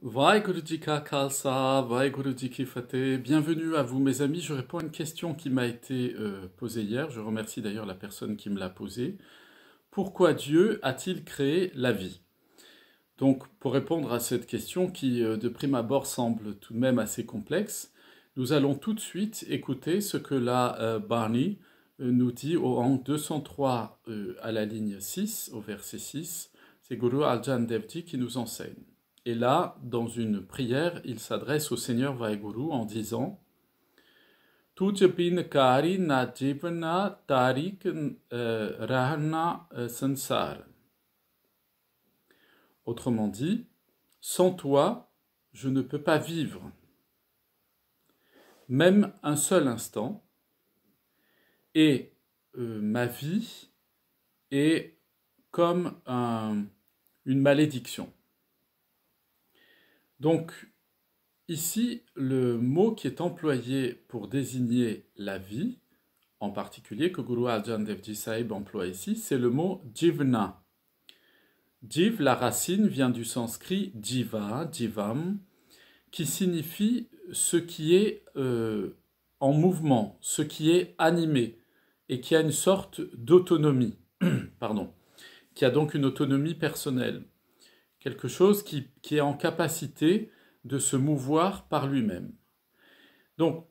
Vaheguru Ji Ka Khalsa, Vaheguru Ji Ki Fateh. Bienvenue à vous mes amis, je réponds à une question qui m'a été posée hier, je remercie d'ailleurs la personne qui me l'a posée. Pourquoi Dieu a-t-il créé la vie? Donc pour répondre à cette question qui de prime abord semble tout de même assez complexe, nous allons tout de suite écouter ce que la Barney nous dit au rang 203 à la ligne 6, au verset 6. C'est Guru Arjan Devji qui nous enseigne. Et là, dans une prière, il s'adresse au Seigneur Vaheguru en disant Tuj bin kari na jivana tarik rahna sansar. Autrement dit, sans toi, je ne peux pas vivre, même un seul instant, et ma vie est comme une malédiction. Donc, ici, le mot qui est employé pour désigner la vie, en particulier que Guru Arjan Devji Sahib emploie ici, c'est le mot jivna. Jiv, la racine, vient du sanskrit jiva, jivam, qui signifie ce qui est en mouvement, ce qui est animé, et qui a une sorte d'autonomie, pardon, qui a donc une autonomie personnelle. Quelque chose qui est en capacité de se mouvoir par lui-même. Donc,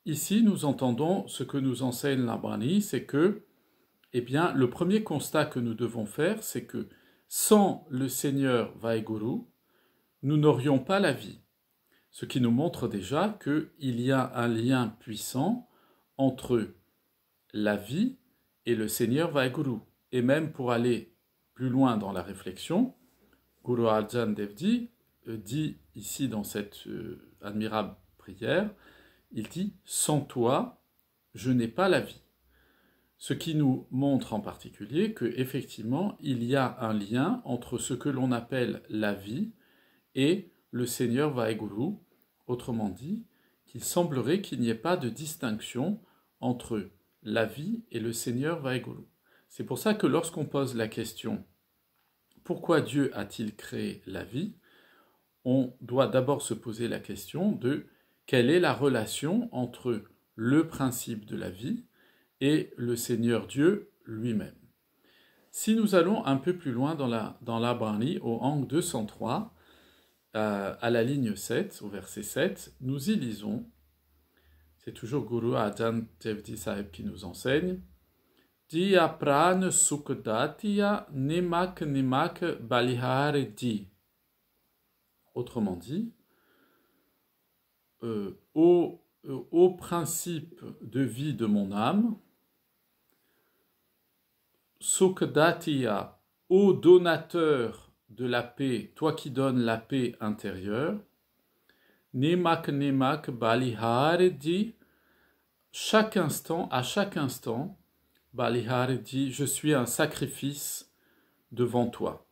ici, nous entendons ce que nous enseigne la Brahmi, c'est que, eh bien, le premier constat que nous devons faire, c'est que sans le Seigneur Vaheguru, nous n'aurions pas la vie. Ce qui nous montre déjà qu'il y a un lien puissant entre la vie et le Seigneur Vaheguru. Et même pour aller plus loin dans la réflexion, Guru Arjan Devji dit ici dans cette admirable prière, il dit « Sans toi, je n'ai pas la vie ». Ce qui nous montre en particulier qu'effectivement, il y a un lien entre ce que l'on appelle la vie et le Seigneur Vaheguru, autrement dit, qu'il semblerait qu'il n'y ait pas de distinction entre la vie et le Seigneur Vaheguru. C'est pour ça que lorsqu'on pose la question pourquoi Dieu a-t-il créé la vie, on doit d'abord se poser la question de quelle est la relation entre le principe de la vie et le Seigneur Dieu lui-même. Si nous allons un peu plus loin dans la Brahmi, au Ang 203, à la ligne 7, au verset 7, nous y lisons, c'est toujours Guru Arjan Devji Sahib qui nous enseigne, Diya pran sukdatiya nimak nimak balihar di. Autrement dit, au principe de vie de mon âme, sukdatiya, ô donateur de la paix, toi qui donnes la paix intérieure, nimak nimak balihar di, à chaque instant, Balihar dit « Je suis un sacrifice devant toi ».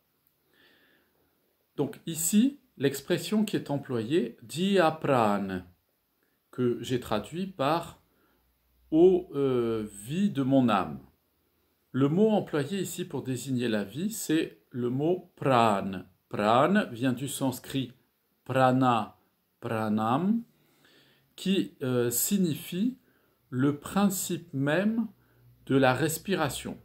Donc ici, l'expression qui est employée, « Diapran », que j'ai traduit par « ô vie de mon âme ». Le mot employé ici pour désigner la vie, c'est le mot « pran ». Pran vient du sanskrit « prana », « pranam », qui signifie le principe même de la respiration.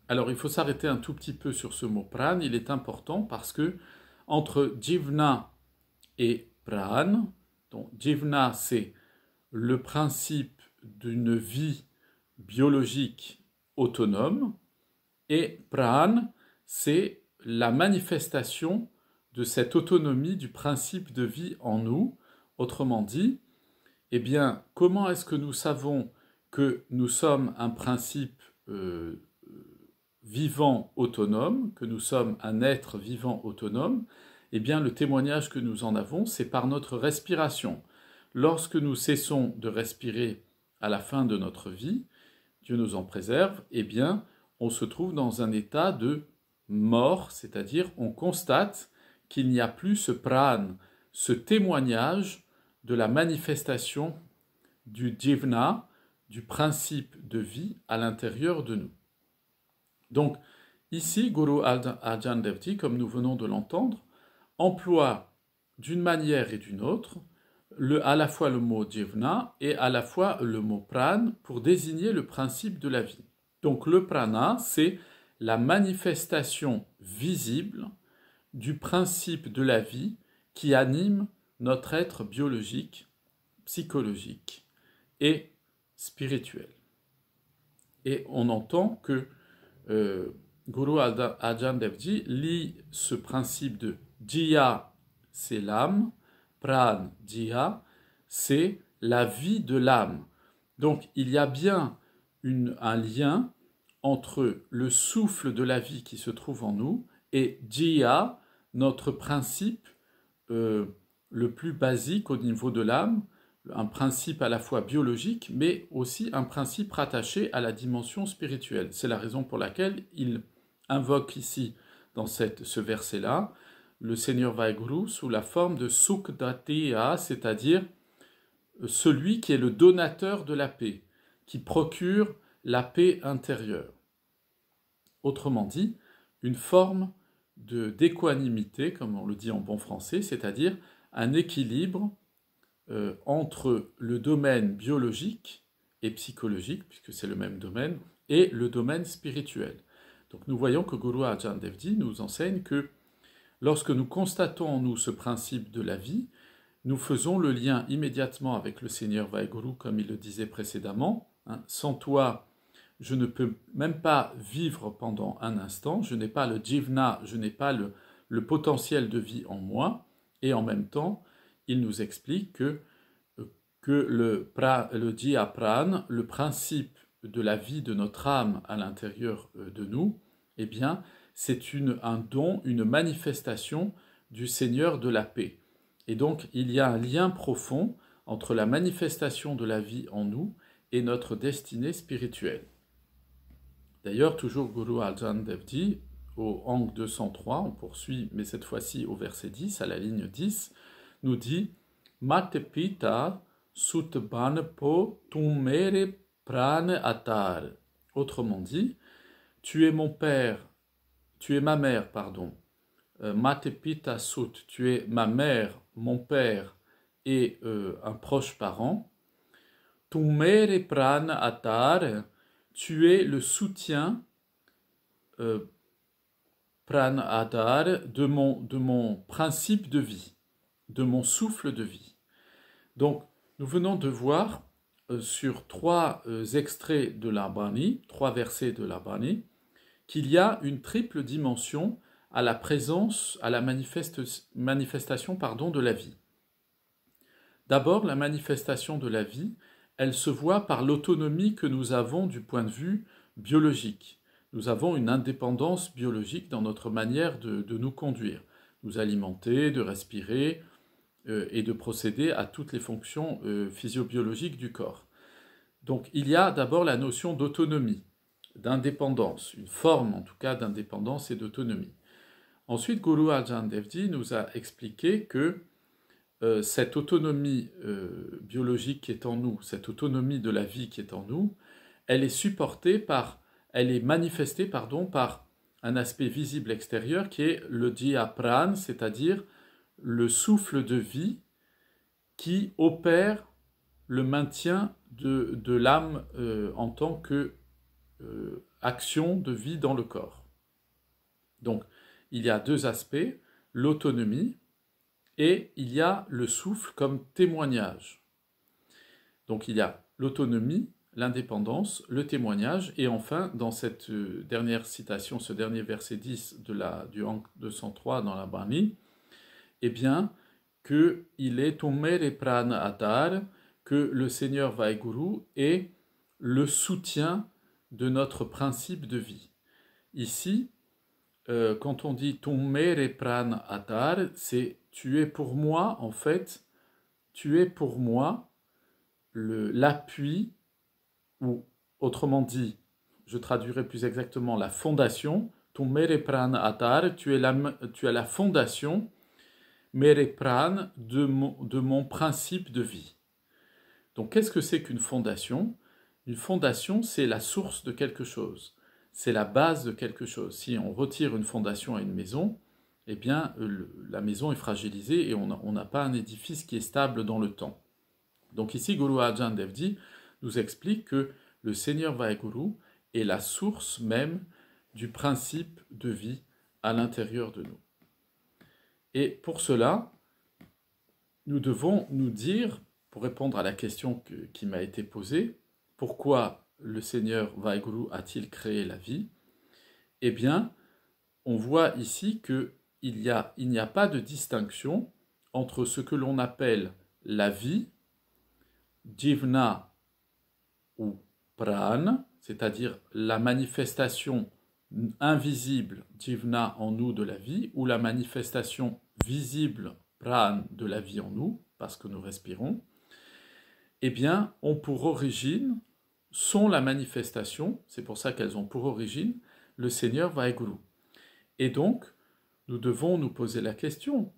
Alors il faut s'arrêter un tout petit peu sur ce mot pran, il est important parce que entre jivna et pran, donc jivna c'est le principe d'une vie biologique autonome et pran c'est la manifestation de cette autonomie du principe de vie en nous. Autrement dit, eh bien, comment est-ce que nous savons que nous sommes un principe vivant autonome, que nous sommes un être vivant autonome? Eh bien, le témoignage que nous en avons, c'est par notre respiration. Lorsque nous cessons de respirer à la fin de notre vie, Dieu nous en préserve, eh bien, on se trouve dans un état de mort, c'est-à-dire on constate qu'il n'y a plus ce pran, ce témoignage de la manifestation du jivna, du principe de vie à l'intérieur de nous. Donc, ici, Guru Arjan Devji, comme nous venons de l'entendre, emploie d'une manière et d'une autre à la fois le mot jivna et à la fois le mot pran pour désigner le principe de la vie. Donc le prana, c'est la manifestation visible du principe de la vie qui anime notre être biologique, psychologique et spirituel. Et on entend que Guru Arjan Dev Ji lit ce principe de Jiya, c'est l'âme, Pran, Jiya, c'est la vie de l'âme. Donc il y a bien un lien entre le souffle de la vie qui se trouve en nous et Jiya, notre principe le plus basique au niveau de l'âme, un principe à la fois biologique, mais aussi un principe rattaché à la dimension spirituelle. C'est la raison pour laquelle il invoque ici, dans ce verset-là, le Seigneur Vaheguru sous la forme de Sukhdatiya, c'est-à-dire celui qui est le donateur de la paix, qui procure la paix intérieure. Autrement dit, une forme d'équanimité, comme on le dit en bon français, c'est-à-dire un équilibre entre le domaine biologique et psychologique, puisque c'est le même domaine, et le domaine spirituel. Donc nous voyons que Guru Arjan Dev Ji nous enseigne que lorsque nous constatons en nous ce principe de la vie, nous faisons le lien immédiatement avec le Seigneur Vaheguru, comme il le disait précédemment. Sans toi, je ne peux même pas vivre pendant un instant, je n'ai pas le jivna, je n'ai pas le potentiel de vie en moi, et en même temps, il nous explique que le Jiya Pran, le principe de la vie de notre âme à l'intérieur de nous, eh bien, c'est un don, une manifestation du Seigneur de la paix. Et donc, il y a un lien profond entre la manifestation de la vie en nous et notre destinée spirituelle. D'ailleurs, toujours Guru Arjan Dev Ji, au Ang 203, on poursuit, mais cette fois-ci au verset 10, à la ligne 10, nous dit « Mate pita sutban po tumere prane atar ». Autrement dit, tu es mon père, tu es ma mère, pardon. Mate pita sut, tu es ma mère, mon père et un proche parent. Tumere prane atar, tu es le soutien pran adar de mon principe de vie, de mon souffle de vie. Donc, nous venons de voir sur trois extraits de la Bani, trois versets de la Bani, qu'il y a une triple dimension à la présence, à la manifestation de la vie. D'abord, la manifestation de la vie, elle se voit par l'autonomie que nous avons du point de vue biologique. Nous avons une indépendance biologique dans notre manière de nous conduire, nous alimenter, de respirer et de procéder à toutes les fonctions physiobiologiques du corps. Donc il y a d'abord la notion d'autonomie, d'indépendance, une forme en tout cas d'indépendance et d'autonomie. Ensuite, Guru Arjan Dev Ji nous a expliqué que cette autonomie biologique qui est en nous, cette autonomie de la vie qui est en nous, elle est manifestée par un aspect visible extérieur qui est le Jiya Pran, c'est-à-dire le souffle de vie qui opère le maintien de l'âme en tant que action de vie dans le corps. Donc, il y a deux aspects, l'autonomie et il y a le souffle comme témoignage. Donc, il y a l'autonomie, l'indépendance, le témoignage, et enfin, dans cette dernière citation, ce dernier verset 10 du Ang 203 dans la Bani, eh bien, qu'il est Tumere Prana Atar, que le Seigneur Vaheguru est le soutien de notre principe de vie. Ici, quand on dit Tumere Prana Atar, c'est tu es pour moi, en fait, tu es pour moi l'appui, ou autrement dit, je traduirai plus exactement la fondation, Tumere Prana Atar, tu es la fondation, Mere Pran, de mon principe de vie. Donc qu'est-ce que c'est qu'une fondation ? Une fondation, c'est la source de quelque chose, c'est la base de quelque chose. Si on retire une fondation à une maison, eh bien, la maison est fragilisée et on n'a pas un édifice qui est stable dans le temps. Donc ici, Guru Arjan Dev Ji nous explique que le Seigneur Vaheguru est la source même du principe de vie à l'intérieur de nous. Et pour cela, nous devons nous dire, pour répondre à la question qui m'a été posée, pourquoi le Seigneur Vaheguru a-t-il créé la vie? Eh bien, on voit ici qu'il n'y a pas de distinction entre ce que l'on appelle la vie, Jivna ou Prana, c'est-à-dire la manifestation invisible, Jivna en nous de la vie, ou la manifestation visible, Pran, de la vie en nous, parce que nous respirons, eh bien, ont pour origine, sont la manifestation, c'est pour ça qu'elles ont pour origine, le Seigneur Vaheguru. Et donc, nous devons nous poser la question,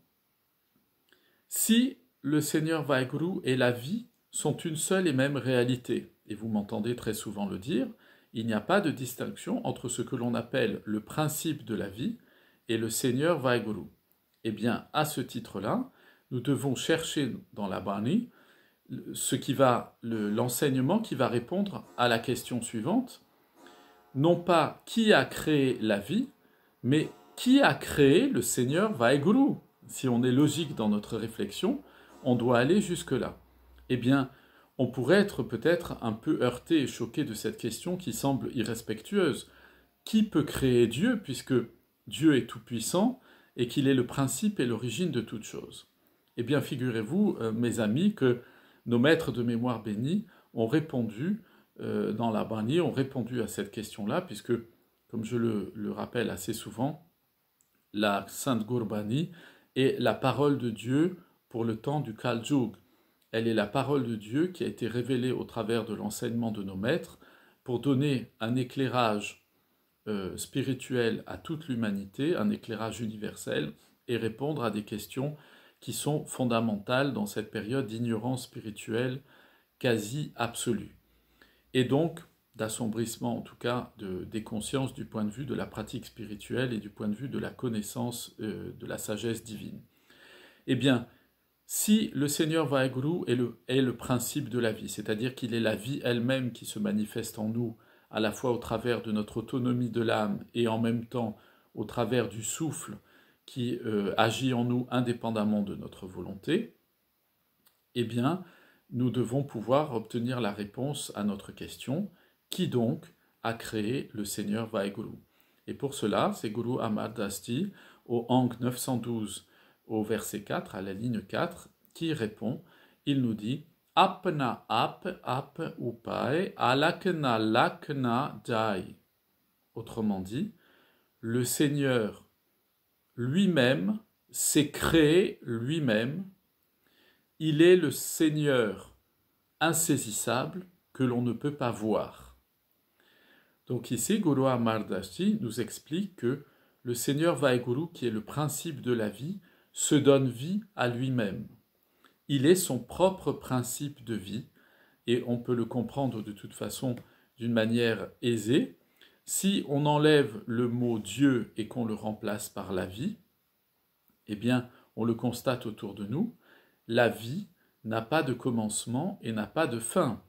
si le Seigneur Vaheguru et la vie sont une seule et même réalité, et vous m'entendez très souvent le dire, il n'y a pas de distinction entre ce que l'on appelle le principe de la vie et le Seigneur Vaheguru. Eh bien, à ce titre-là, nous devons chercher dans la Bani l'enseignement qui va répondre à la question suivante, non pas qui a créé la vie, mais qui a créé le Seigneur Vaheguru. Si on est logique dans notre réflexion, on doit aller jusque-là. Eh bien, on pourrait être peut-être un peu heurté et choqué de cette question qui semble irrespectueuse. Qui peut créer Dieu puisque Dieu est tout-puissant et qu'il est le principe et l'origine de toute chose? Eh bien, figurez-vous, mes amis, que nos maîtres de mémoire bénis ont répondu dans la Bani, ont répondu à cette question-là, puisque, comme je le rappelle assez souvent, la Sainte Gurbani est la parole de Dieu pour le temps du Kal Yuga. Elle est la parole de Dieu qui a été révélée au travers de l'enseignement de nos maîtres pour donner un éclairage spirituel à toute l'humanité, un éclairage universel, et répondre à des questions qui sont fondamentales dans cette période d'ignorance spirituelle quasi absolue. Et donc, d'assombrissement en tout cas des consciences du point de vue de la pratique spirituelle et du point de vue de la connaissance de la sagesse divine. Eh bien, si le Seigneur Vaheguru est le principe de la vie, c'est-à-dire qu'il est la vie elle-même qui se manifeste en nous, à la fois au travers de notre autonomie de l'âme et en même temps au travers du souffle qui agit en nous indépendamment de notre volonté, eh bien, nous devons pouvoir obtenir la réponse à notre question, qui donc a créé le Seigneur Vaheguru? Et pour cela, c'est Guru Amar Das Ji, au Ang 912, au verset 4, à la ligne 4, qui répond, il nous dit « Apna ap upai alakna lakna jai ». Autrement dit, le Seigneur lui-même s'est créé lui-même, il est le Seigneur insaisissable que l'on ne peut pas voir. Donc ici, Guru Amar Das Ji nous explique que le Seigneur Vaheguru, qui est le principe de la vie, se donne vie à lui-même. Il est son propre principe de vie, et on peut le comprendre de toute façon d'une manière aisée. Si on enlève le mot Dieu et qu'on le remplace par la vie, eh bien, on le constate autour de nous, la vie n'a pas de commencement et n'a pas de fin.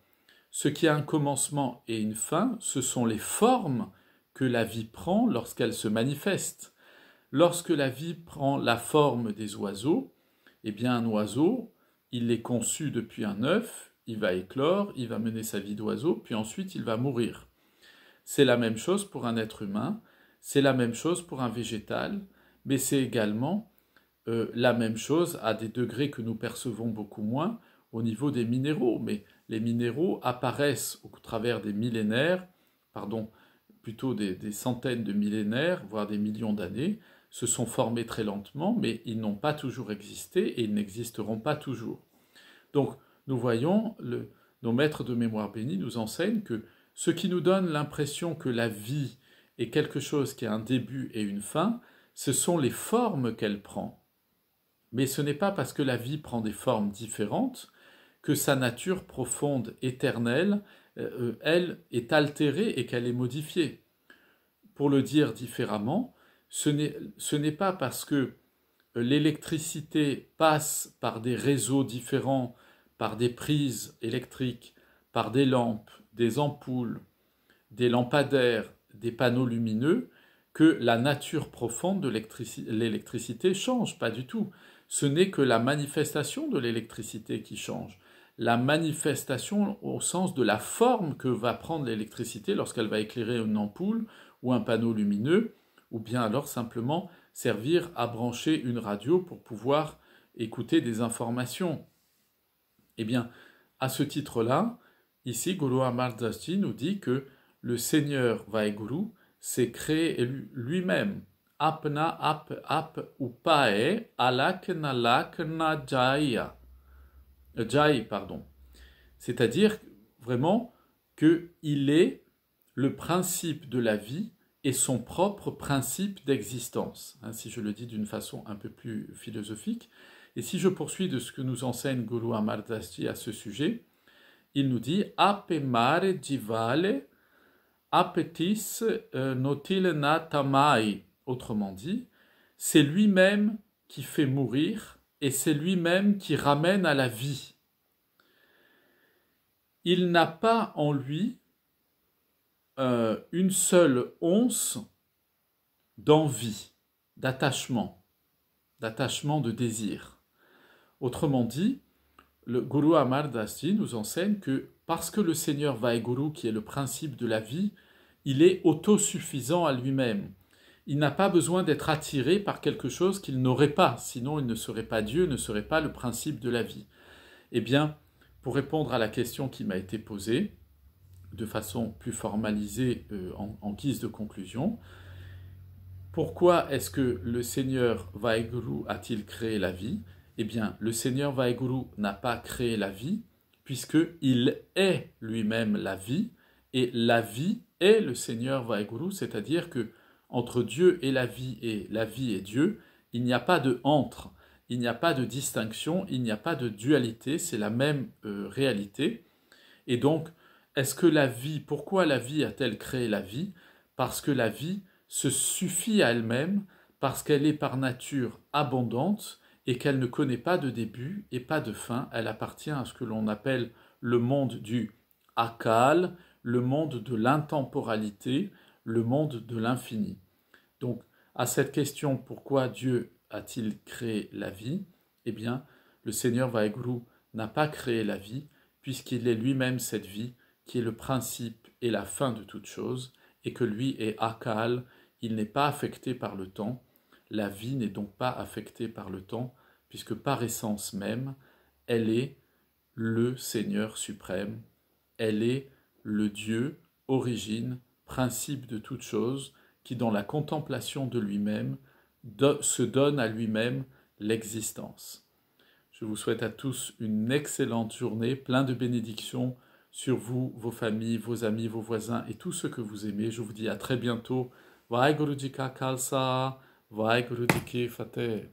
Ce qui a un commencement et une fin, ce sont les formes que la vie prend lorsqu'elle se manifeste. Lorsque la vie prend la forme des oiseaux, eh bien un oiseau, il est conçu depuis un œuf, il va éclore, il va mener sa vie d'oiseau, puis ensuite il va mourir. C'est la même chose pour un être humain, c'est la même chose pour un végétal, mais c'est également la même chose à des degrés que nous percevons beaucoup moins au niveau des minéraux. Mais les minéraux apparaissent au travers des millénaires, plutôt des centaines de millénaires, voire des millions d'années, se sont formés très lentement, mais ils n'ont pas toujours existé et ils n'existeront pas toujours. Donc, nous voyons, nos maîtres de mémoire bénis nous enseignent que ce qui nous donne l'impression que la vie est quelque chose qui a un début et une fin, ce sont les formes qu'elle prend. Mais ce n'est pas parce que la vie prend des formes différentes que sa nature profonde, éternelle, elle est altérée et qu'elle est modifiée. Pour le dire différemment, ce n'est pas parce que l'électricité passe par des réseaux différents, par des prises électriques, par des lampes, des ampoules, des lampadaires, des panneaux lumineux, que la nature profonde de l'électricité change, pas du tout. Ce n'est que la manifestation de l'électricité qui change. La manifestation au sens de la forme que va prendre l'électricité lorsqu'elle va éclairer une ampoule ou un panneau lumineux, ou bien alors simplement servir à brancher une radio pour pouvoir écouter des informations. Eh bien, à ce titre-là, ici, Guru Amar Das Ji nous dit que le Seigneur Vaheguru s'est créé lui-même. Apna ap upae alak nalak na jaya. Jai, pardon. C'est-à-dire vraiment qu'il est le principe de la vie et son propre principe d'existence, hein, si je le dis d'une façon un peu plus philosophique. Et si je poursuis de ce que nous enseigne Guru Amar Das Ji à ce sujet, il nous dit « Ape mare jivale apetis notil na tamai ». Autrement dit, c'est lui-même qui fait mourir et c'est lui-même qui ramène à la vie. Il n'a pas en lui une seule once d'envie, d'attachement de désir. Autrement dit, le Guru Amar Das Ji nous enseigne que parce que le Seigneur Vaheguru, qui est le principe de la vie, il est autosuffisant à lui-même. Il n'a pas besoin d'être attiré par quelque chose qu'il n'aurait pas, sinon il ne serait pas Dieu, ne serait pas le principe de la vie. Eh bien, pour répondre à la question qui m'a été posée, de façon plus formalisée en guise de conclusion, pourquoi est-ce que le Seigneur Vaheguru a-t-il créé la vie? Eh bien, le Seigneur Vaheguru n'a pas créé la vie, puisqu'il est lui-même la vie, et la vie est le Seigneur Vaheguru, c'est-à-dire que entre Dieu et la vie et Dieu, il n'y a pas de entre, il n'y a pas de distinction, il n'y a pas de dualité, c'est la même réalité. Et donc, est-ce que la vie, pourquoi la vie a-t-elle créé la vie? Parce que la vie se suffit à elle-même, parce qu'elle est par nature abondante et qu'elle ne connaît pas de début et pas de fin. Elle appartient à ce que l'on appelle le monde du Akal, le monde de l'intemporalité, le monde de l'infini. Donc, à cette question, pourquoi Dieu a-t-il créé la vie? Eh bien, le Seigneur Vaheguru n'a pas créé la vie, puisqu'il est lui-même cette vie, qui est le principe et la fin de toute chose, et que lui est Akal, il n'est pas affecté par le temps. La vie n'est donc pas affectée par le temps, puisque par essence même, elle est le Seigneur suprême, elle est le Dieu, origine, principe de toute chose, qui dans la contemplation de lui-même se donne à lui-même l'existence. Je vous souhaite à tous une excellente journée, plein de bénédictions sur vous, vos familles, vos amis, vos voisins et tous ceux que vous aimez. Je vous dis à très bientôt. Vaheguru Ji Ka Khalsa, Vaheguru Ji Ki Fateh.